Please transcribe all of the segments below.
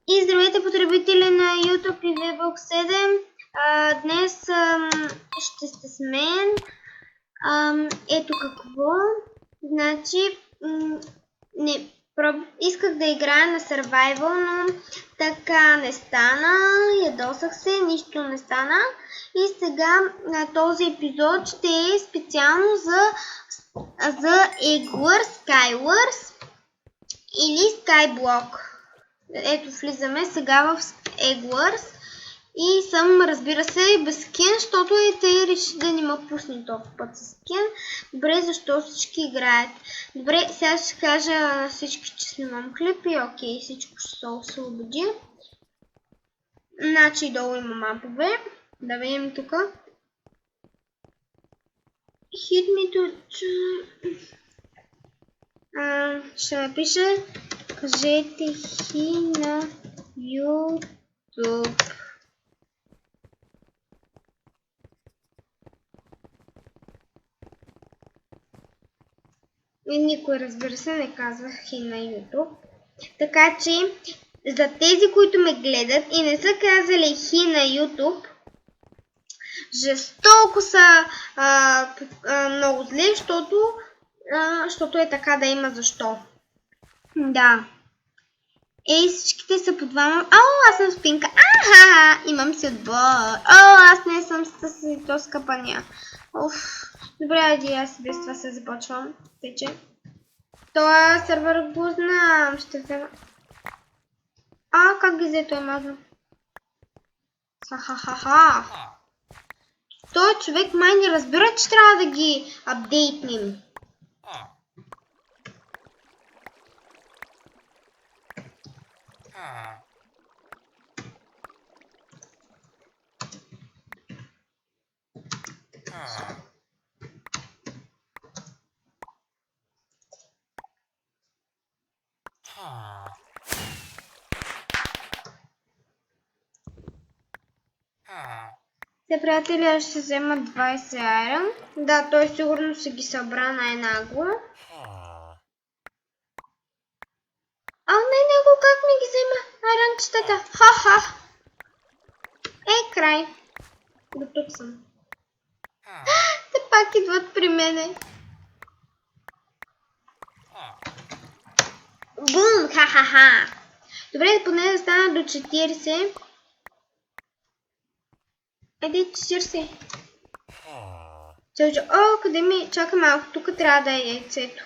И здравейте, потребители на YouTube и VBOX 7. Днес ще сте с мен. Ето какво. Значи, исках да играя на Survival, но така не стана. Ядосах се, нищо не стана. И сега този епизод ще е специално за Egg Wars, Skywars или Skyblock. Ето, влизаме сега в Egg Wars и съм, разбира се, без скин, защото те реши да не ме пусне този път с скин. Добре, защо всички играят? Добре, сега ще кажа на всички, че снимам клип и окей, всичко ще се освободи. Значи долу има мапове. Да видим тук. Hit me to... ще напиша, кажете хи на YouTube. И никой, разбира се, не казва хи на YouTube. Така че, за тези, които ме гледат и не са казали хи на YouTube, жестоко са много зле, защото е така, да има защо. Да. Ей, всичките са по двама. Аз съм спинка. Имам си отбор. Аз не съм с то скъпания. Добре, айди, аз без това се започвам. Тече. Това сервер го знам. Ще взема. Как ги взе той мазно? Ха-ха-ха-ха. Той човек май не разбира, че трябва да ги апдейтнем. Те, приятели, аз ще взема 20 iron. Да, той сигурно ще ги събра най-нагло. Не, него как ми ги взема айрончетата? Ха-ха! Край. До тук съм. Те пак идват при мене. Бум! Ха-ха-ха! Добре, поне да стана до 40. Айде, 40. Къде ми? Чакай малко, тук трябва да е яйцето.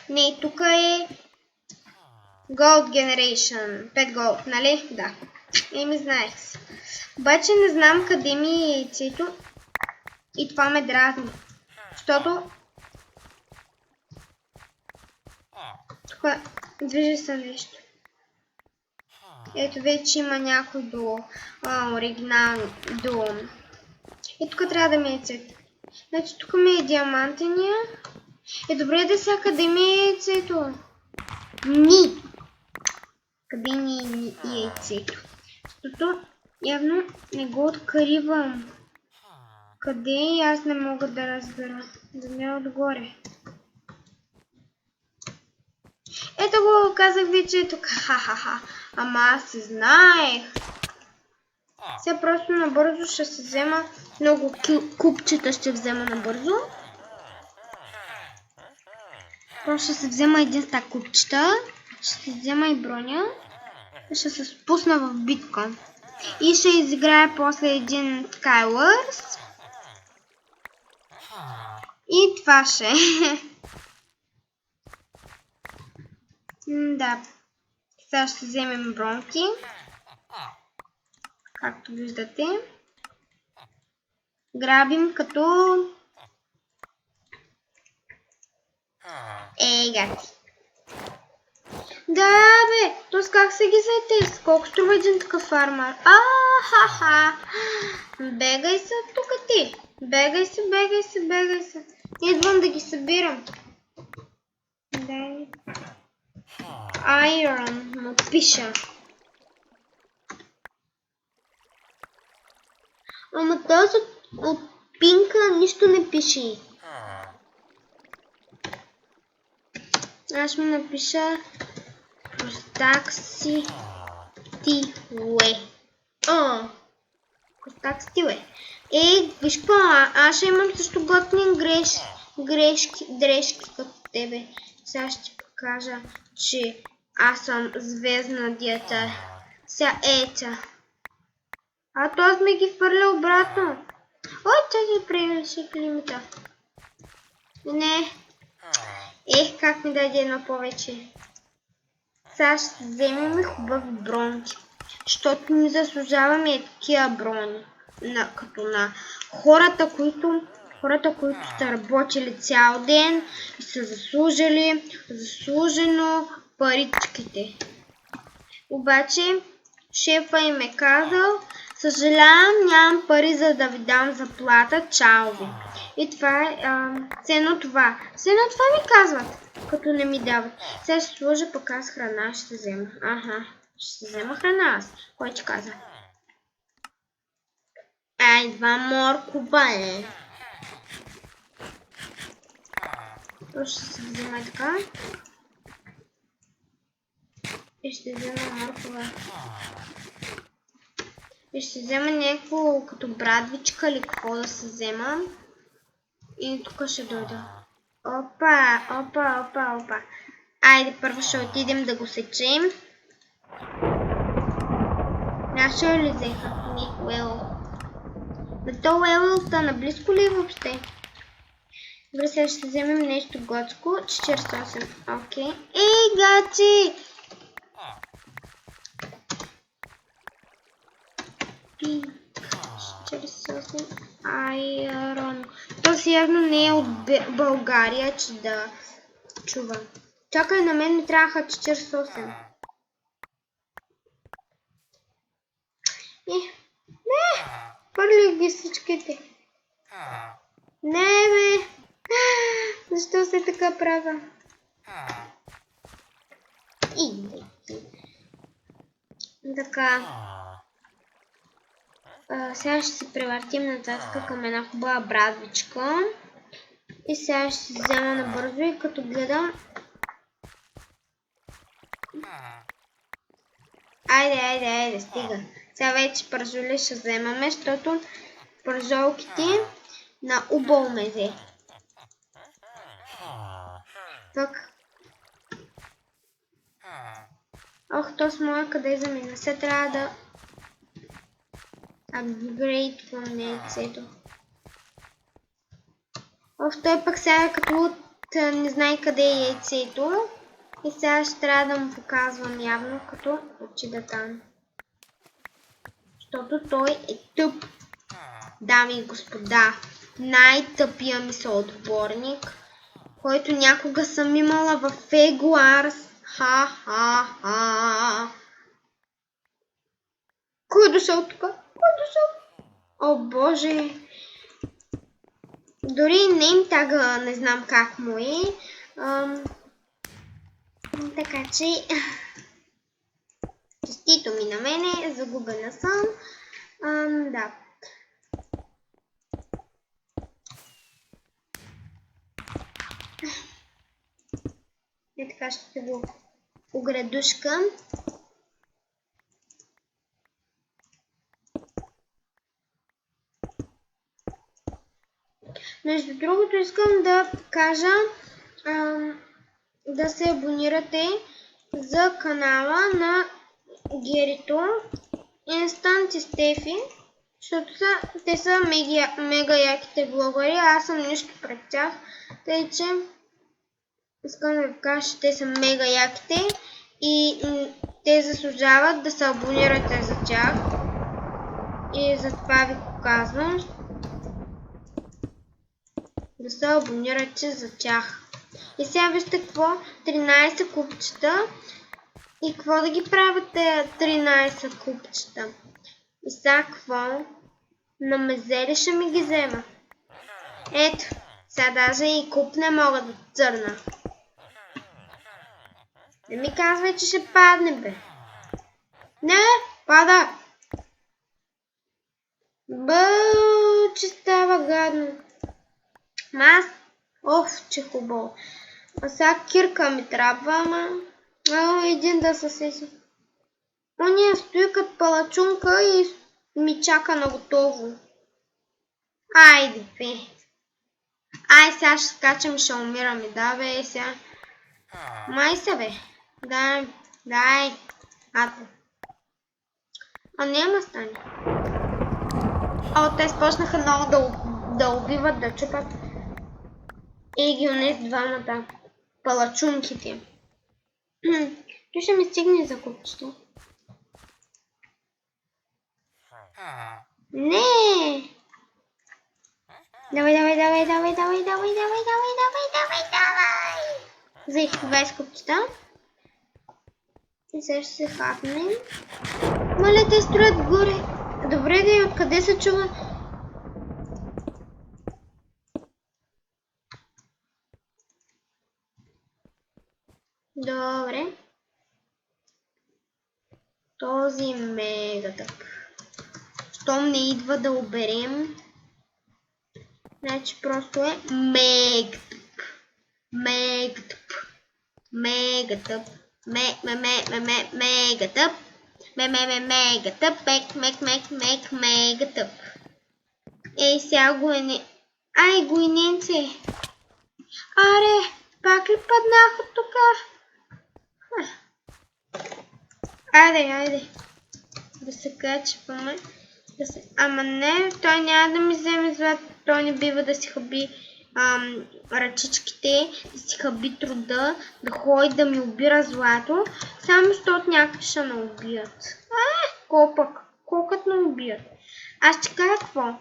Не, тук е Gold Generation. 5 Gold, нали? Да. Ми знаех си. Обаче не знам къде ми е яйцето. И това ме дразни. Защото тук движи се нещо. Ето вече има някой до оригинално до... И тук трябва да ми е яйцето. Значи тук ми е диамантения. Добре да сега къде ми е яйцето? Ни! Къде ни е яйцето? Защото явно не го откривам. Къде е? Аз не мога да разбера. Да ме отгоре. Ето го казах вече тук. Ха-ха-ха. Ама аз се знаех. Сега просто набързо ще се взема. Много купчета ще взема набързо. Просто ще се взема един стак купчета. Ще се взема и броня. Ще се спусна в битка. И ще изиграя после един Skywars. И това ще. Да. Сега ще вземем бронки. Както виждате. Грабим като... Гати. Да, бе! То с как се ги взете? Колко струва един такъв фармер? Ха-ха! Бегай се тук ти! Бегай се! Идвам да ги събирам. Дай. Iron, му пиша. Ама този от пинка нищо не пише. Аз ми напиша простак си стиле. Как стиле? Виж какво, аз ще имам също готни дрежки като тебе. Сега ще ти покажа, че аз съм звездна диета. Сега ета. А то аз ми ги хвърля обратно. Ой, чакай, превиши климата. Не. Как ми даде едно повече. Сега ще вземем хубав бронки. Защото ми заслужаваме такива брони. Като на хората, които са работили цял ден и са заслужили заслужено паричките. Обаче шефа им е казал: съжалявам, нямам пари за да ви дам заплата, чао ви. И това е ценно това. Ценно това ми казват, като не ми дават. Сега ще сложа пък аз храна, ще взема. Ще взема храна аз. Кой ти каза? Два моркова е. То ще се взема така. И ще взема моркова. И ще взема някакво като брадвичка или какво да се взема. И тук ще дойда. Опа. Айде, първо ще отидем да го сечем. Наша ли взеха? Уел. Но то Уел стана близко ли въобще? Добре, сега ще вземем нещо готско. 48. Окей. Гачи! 48. Айрон. То явно не е от България, че да чува. Чакай, на мен ми трябваха 48. Не! Хвърлих ги всичките. Не, бе! Защо се така правя? Така. Сега ще се превъртим нататък към една хубава брадвичка. И сега ще се взема набързо и като гледам... Айде, стига. Сега вече пържоли ще вземаме, защото пържолките на убаво мезе. Так. То с моя къде замина. Сега трябва да апгрейдвам яйцето. Той пък сега като не знае къде е яйцето. И сега ще трябва да му показвам явно, като отида там. Защото той е тъп. Дами и господа, най-тъпия ми съотборник, който някога съм имала в Егуарс. Кой е дошъл тук? О, боже! Дори неймтага не знам как му е. Така че... Честито ми на мене, загубена съм. Да. Така ще го оградушкам. Между другото искам да кажа да се абонирате за канала на Герито Instant и Стефи, защото те са мега яките влогъри, аз съм нищо пред тях, тъй че искам да ви кажа, че те са мега яките и те заслужават да се абонирате за тях и затова ви го казвам. Да се абонирате за тях. И сега вижте какво, 13 купчета. И какво да ги правят тези 13 купчета? И сега какво? На мезели ще ми ги взема. Ето, сега даже и куп не мога да църна. Не ми казвай, че ще падне, бе. Не, пада. Че става гадно. Че хубаво. А сега кирка ми трябва, ама... един да се сеси. Ония стои палачунка и ми чака на готово. Айде, бе. Ай, сега ще скачам и ще умираме. Да, бе, сега. Май се, бе. Дай. Ато. А няма стане. Те спочнаха много да убиват, да чупат. И ги унес двамата палачунките. Той ще ми стигне за купчето. Не! Давай! Взех 20 купчета. И сега ще се хапнем. Мале, те строят горе. Добре, да и откъде се чува? Добре. Този мегатъп. Щом не идва да оберем, значи просто е мегатъп. Мегатъп. Мегатъп. Ей, сега гойненце. Аре, пак ли паднах от тука? Айде. Да се качваме. Ама не, той няма да ми вземе злато. Той не бива да си хаби ръчичките, да си хаби труда, да ходи да ми убира злато, само защото някак ще ме убият. Колкът ме убият. Аз ще кажа какво?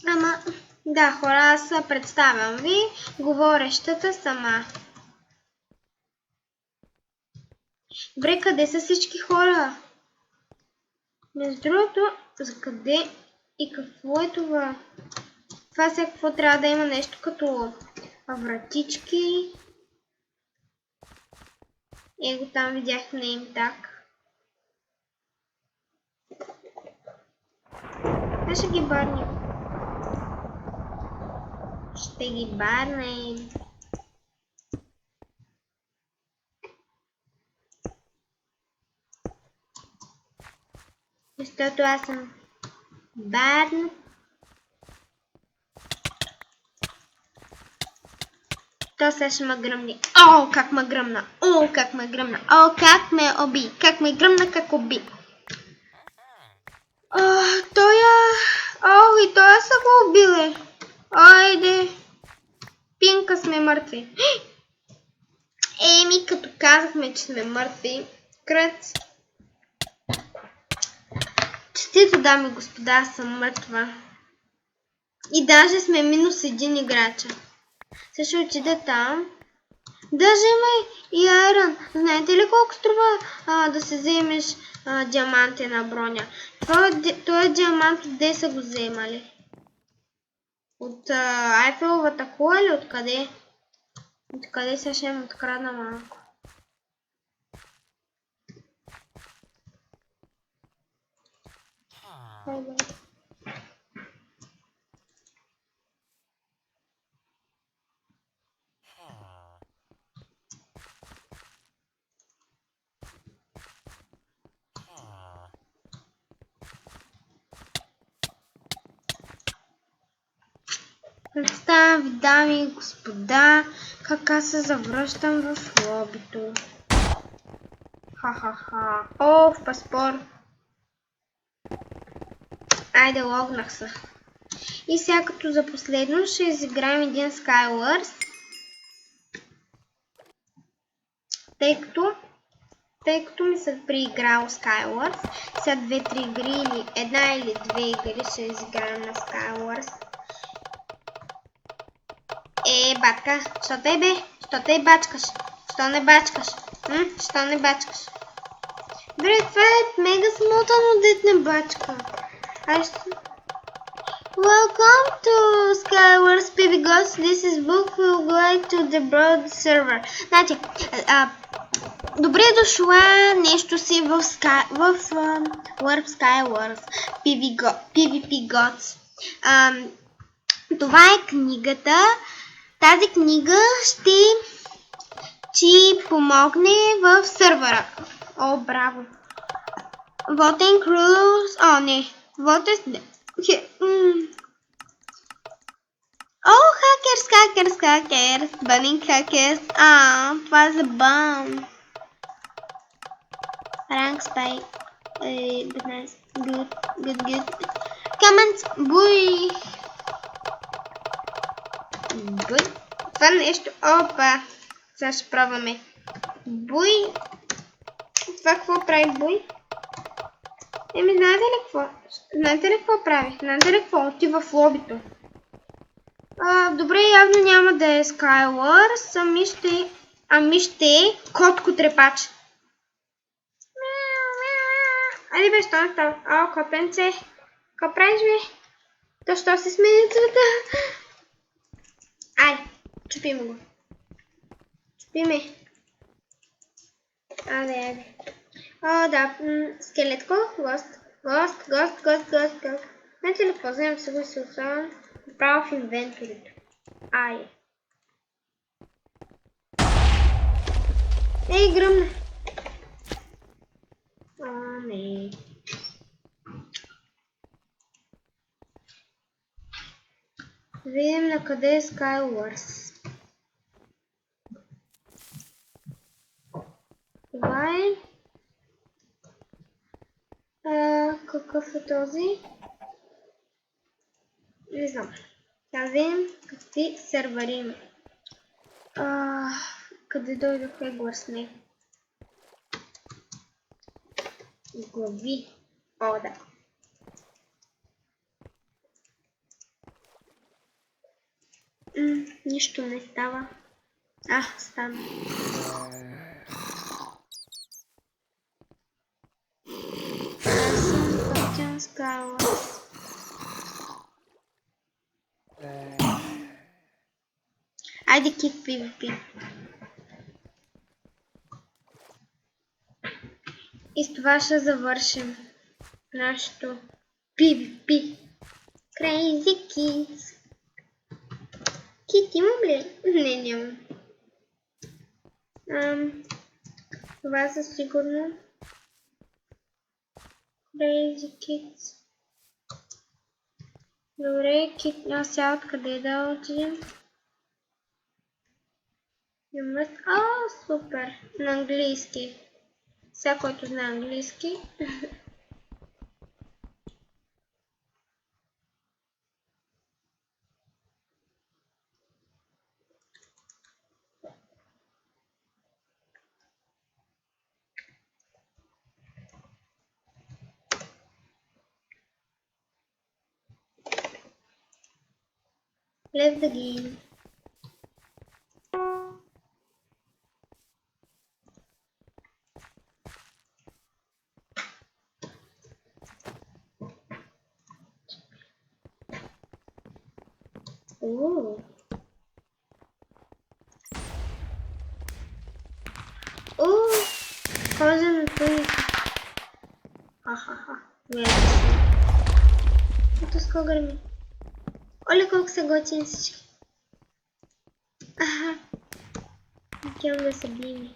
Ама, да, хора, аз представям ви говорещата сама. Добре, къде са всички хора? Между другото, за къде и какво е това? Това сега какво трябва да има нещо като вратички. Его там видях name tag. Аз ще ги барнем. Защото аз съм барн. То сега ще ме гръмни. Как ме гръмна. Как ме уби. Как ме гръмна, как уби. И тоя са го убили. Айде. Пинка сме мъртви. Еми, като казахме, че сме мъртви. Кръц. Честито, дами и господа, аз съм мъртва. И даже сме минус един играча. Сега ще отида там. Даже има и айрон. Знаете ли колко струва да се вземеш диамантена броня? Той диамант отде са го вземали? От Айфеловата кула или откъде? Откъде сега ще им открадна малко? Представям ви, дами и господа, как аз се завръщам в лобито. Ха-ха-ха. В паспор. Айде, логнах се. И сега като за последно ще изиграем един Skywars. Тъй като ми се преиграл Skywars, сега 2-3 игри или една или две игри ще изиграем на Skywars. Батка, що тъй бе? Що тъй бачкаш? Що не бачкаш? Що не бачкаш? Добре, това е мега смотано, дет не бачка. Welcome to Skywars PBGods. This is book will guide to the broad server. Значи, добре дошла нещо си в Warp Skywars PvP Gods. Това е книгата. Тази книга ще ти помогне в сървъра. Браво! Voting rules. О, не. Вот е... О, хакерс. Банинг хакерс. Това е за бан. Rank spike. 15. Good. Comments. Буй. Това нещо. Опа. Сега ще пробваме. Буй. Това какво прави буй? Знаете ли какво прави? Знаете ли какво? Отива в лобито. Добре, явно няма да е Skywars, ами ще е котко трепач. Айде бе, що не става? Котенце. Какво правиш бе? То що се смени цвета? Айде, чупиме го. Айде. Да, скелетко, гост. Знаете ли какво? Вземам се го и се оставам направо в инвентарито. Ей, гръмна. Не. Видим на къде е Skywars. Това е... какъв е този? Не знам. Сега видим какви сервери има. Къде дойдоха Egwars? Не. Глави. Да. Нищо не става. Стана. Аз съм Каптян Skywars. Айде кик PvP. И с това ще завършим нашето PvP. Crazy Kids. Кит имам ли? Не, нямам. Това със сигурно. Crazy Kids. Добре, кит. Сега откъде да отидем? Супер. На английски. Сега, който знае английски. Left the game. Cosa на той. Ето с кого гърми. Оле, колко са готини всички. Надявам да се бием.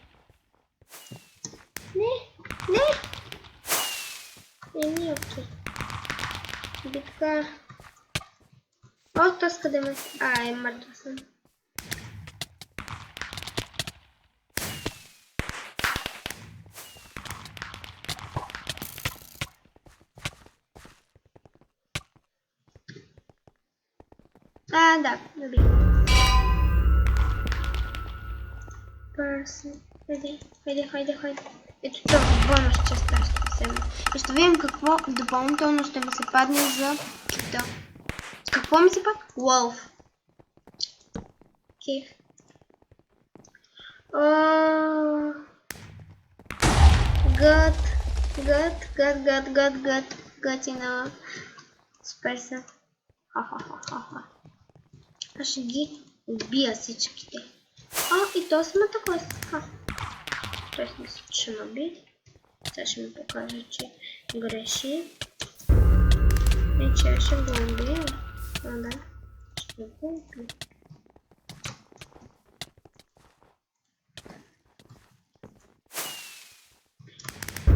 Не! Еми, окей. Битка. То с къде ме... мъртва съм. Да, добре. Хайде. Ето това бонус частта ще взема. И ще видим какво допълнително ще ми се падне за кита. Какво ми се падне? Wolf. Окей. Готина. Супер са. Аз ще ги убия всичките. И то сме такова. Тоест мисля, че ме би. Сега ще ми покаже, че греши. Че ще го убия. Да. Ще го убия.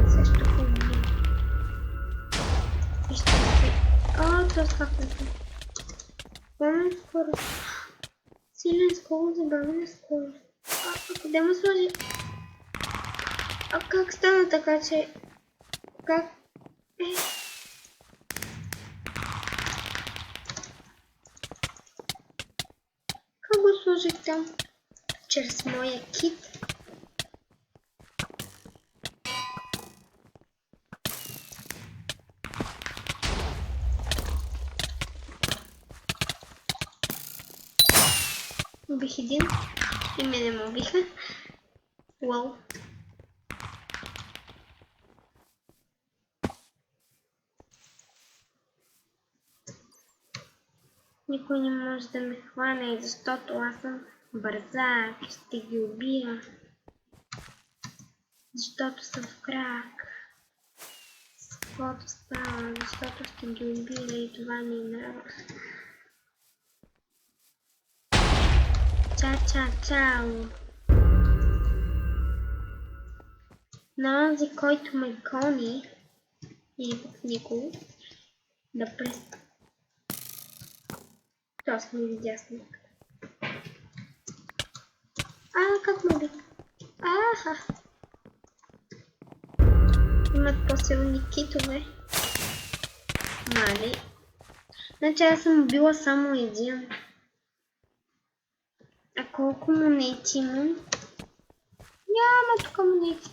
Сега ще го убия. то скаквате. Пълна скорост. Силен скорост, забавена скорост. А къде ме сложи? А как стана така, че... Как? Как го сложих там? Чрез моя кит. Убих един и мене ме убиха. Уау. Никой не може да ме хване, защото аз съм бързак и ще ги убия. Защото съм в крак. С каквото става, защото ще ги убия и това ми е нрава. Чао. На онзи, който ме гони, или пък никой, да пръста. Тоест ми видя снимка. Как му би? Аха. Имат по-силни китове. Нали? Значи аз съм била само един. А колко монети имам? Няма тук монети.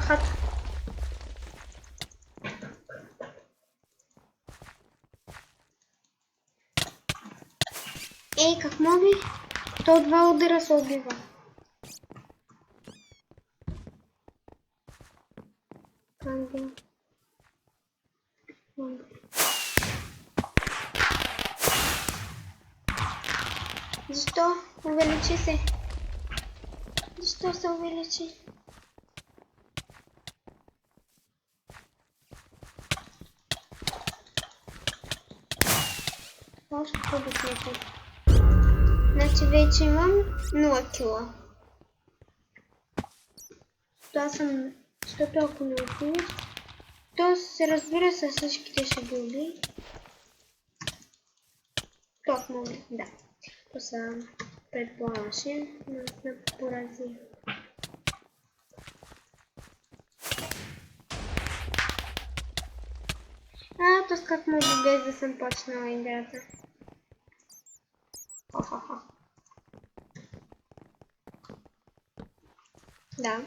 Хата. Ей, как може? То от два удара се убива. Защо? Увеличи се. Защо се увеличи? Още по-добре. Значи вече имам 0 кила. Защото ако не отидеш, то се разбира се всичките ще ги уби. Точно, да. То са предполагаше, но сме порази. То как може без да съм почнала играта. Да.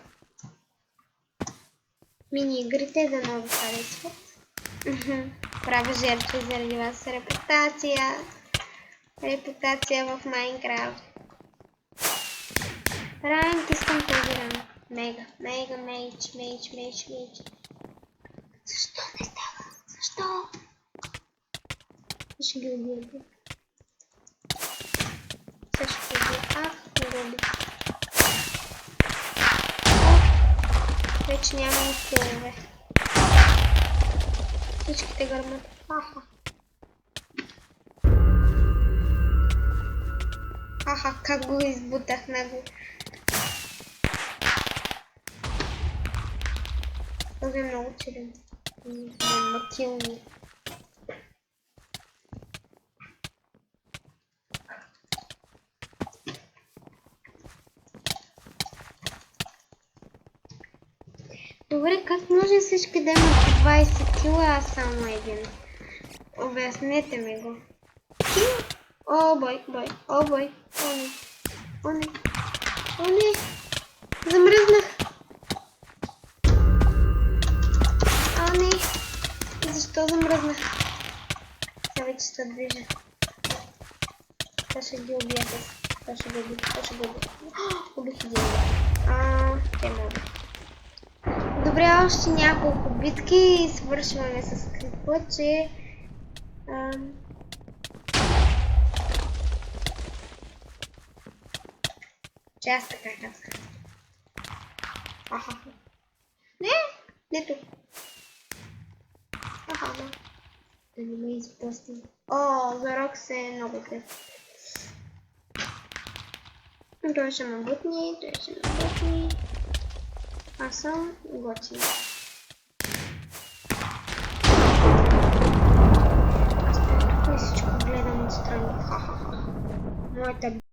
Мини игрите да много харесват. Правя жертва заради вас. Репутация в Майнкрафт. Ранг искам този ранг. Мега мейдж. Защо не става? Защо? Ще ги убия. Също ги убия. Не го убия. Вече няма ни килове. Всичките гърмат. Как го избутах него. Този е много черен. Макилни. Добре, как може всички да имат 20 кила, а само един? Обяснете ми го. О, бой. О, не. Замръзнах. О, не. Защо замръзнах? Сега вече се движа. Това ще ги убия. Това ще го убия. Убих един. Те могат. Добре, още няколко битки и свършваме с какво, че... че аз така казах. Не тук. Да не ме изпусти. За Рокс е много хет. Той ще ме бутни. Аз съм готин. моята